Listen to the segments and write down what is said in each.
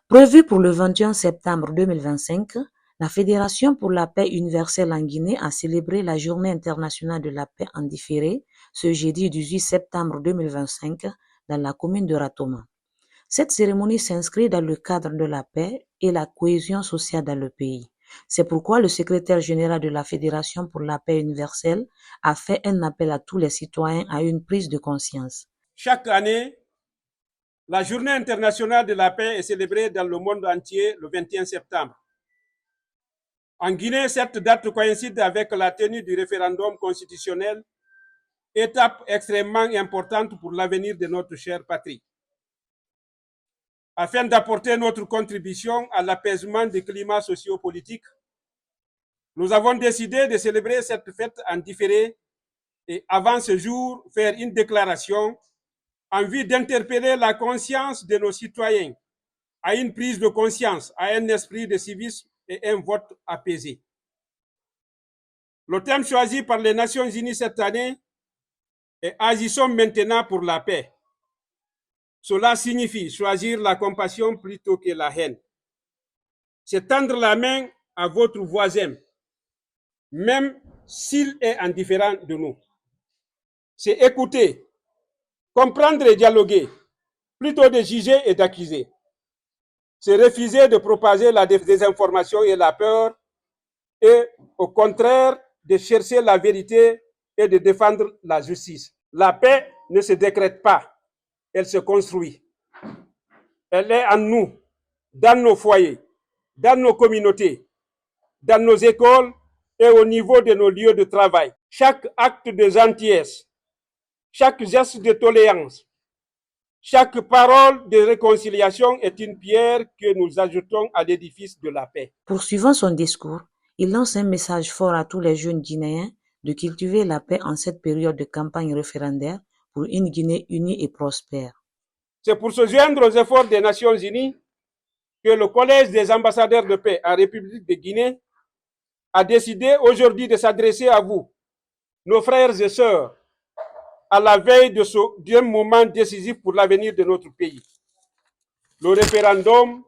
Prévu pour le 21 septembre 2025, la Fédération pour la paix universelle en Guinée a célébré la Journée internationale de la paix en différé ce jeudi 18 septembre 2025 dans la commune de Ratoma. Cette cérémonie s'inscrit dans le cadre de la paix et la cohésion sociale dans le pays. C'est pourquoi le secrétaire général de la Fédération pour la paix universelle a fait un appel à tous les citoyens à une prise de conscience. Chaque année, la Journée internationale de la paix est célébrée dans le monde entier le 21 septembre. En Guinée, cette date coïncide avec la tenue du référendum constitutionnel, étape extrêmement importante pour l'avenir de notre chère patrie. Afin d'apporter notre contribution à l'apaisement des climats sociopolitiques, nous avons décidé de célébrer cette fête en différé et avant ce jour, faire une déclaration en vue d'interpeller la conscience de nos citoyens à une prise de conscience, à un esprit de civisme et un vote apaisé. Le thème choisi par les Nations Unies cette année est « Agissons maintenant pour la paix ». Cela signifie choisir la compassion plutôt que la haine. C'est tendre la main à votre voisin, même s'il est indifférent de nous. C'est écouter, comprendre et dialoguer, plutôt de juger et d'accuser. C'est refuser de propager la désinformation et la peur, et au contraire, de chercher la vérité et de défendre la justice. La paix ne se décrète pas, elle se construit. Elle est en nous, dans nos foyers, dans nos communautés, dans nos écoles et au niveau de nos lieux de travail. Chaque acte de gentillesse, chaque geste de tolérance, chaque parole de réconciliation est une pierre que nous ajoutons à l'édifice de la paix. Poursuivant son discours, il lance un message fort à tous les jeunes Guinéens de cultiver la paix en cette période de campagne référendaire pour une Guinée unie et prospère. C'est pour se joindre aux efforts des Nations Unies que le Collège des ambassadeurs de paix en République de Guinée a décidé aujourd'hui de s'adresser à vous, nos frères et sœurs, à la veille d'un moment décisif pour l'avenir de notre pays. Le référendum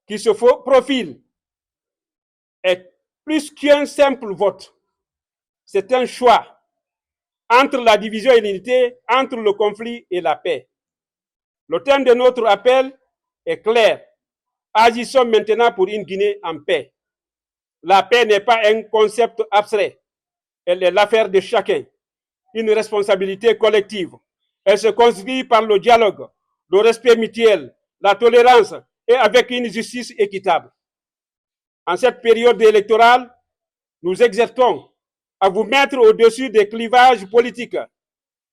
qui se profile est plus qu'un simple vote. C'est un choix entre la division et l'unité, entre le conflit et la paix. Le thème de notre appel est clair. Agissons maintenant pour une Guinée en paix. La paix n'est pas un concept abstrait. Elle est l'affaire de chacun, une responsabilité collective. Elle se construit par le dialogue, le respect mutuel, la tolérance et avec une justice équitable. En cette période électorale, nous exhortons à vous mettre au-dessus des clivages politiques,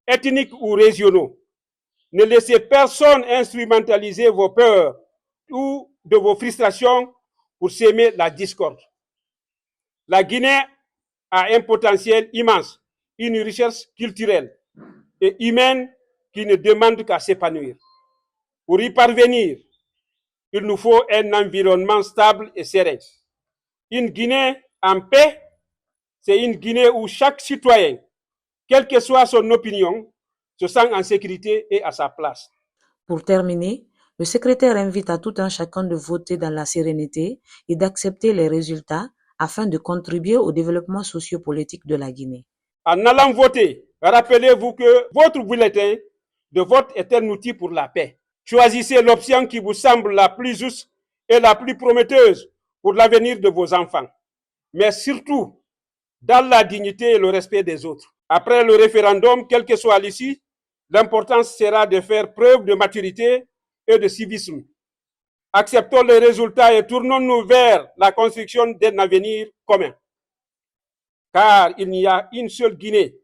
ethniques ou régionaux. Ne laissez personne instrumentaliser vos peurs ou de vos frustrations pour s'aimer la discorde. La Guinée a un potentiel immense, une richesse culturelle et humaine qui ne demande qu'à s'épanouir. Pour y parvenir, il nous faut un environnement stable et serein. Une Guinée en paix, c'est une Guinée où chaque citoyen, quelle que soit son opinion, se sent en sécurité et à sa place. Pour terminer, le secrétaire invite à tout un chacun de voter dans la sérénité et d'accepter les résultats afin de contribuer au développement sociopolitique de la Guinée. En allant voter, rappelez-vous que votre bulletin de vote est un outil pour la paix. Choisissez l'option qui vous semble la plus juste et la plus prometteuse pour l'avenir de vos enfants, mais surtout dans la dignité et le respect des autres. Après le référendum, quelle que soit l'issue, l'important sera de faire preuve de maturité et de civisme. Acceptons les résultats et tournons-nous vers la construction d'un avenir commun. Car il n'y a une seule Guinée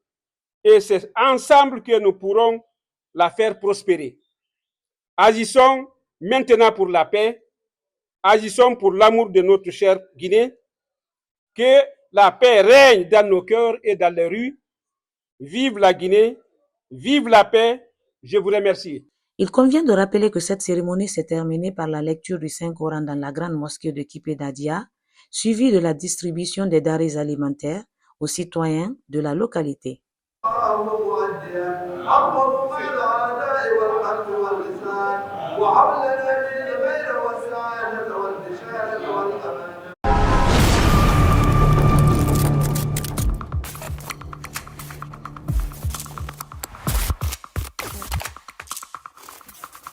et c'est ensemble que nous pourrons la faire prospérer. Agissons maintenant pour la paix, agissons pour l'amour de notre chère Guinée, que la paix règne dans nos cœurs et dans les rues. Vive la Guinée, vive la paix, je vous remercie. Il convient de rappeler que cette cérémonie s'est terminée par la lecture du Saint-Coran dans la grande mosquée de Kipé Dadia, suivie de la distribution des denrées alimentaires aux citoyens de la localité. عمروا مع الأعداء والقلب واللسان وحول لنا من الخير والسعادة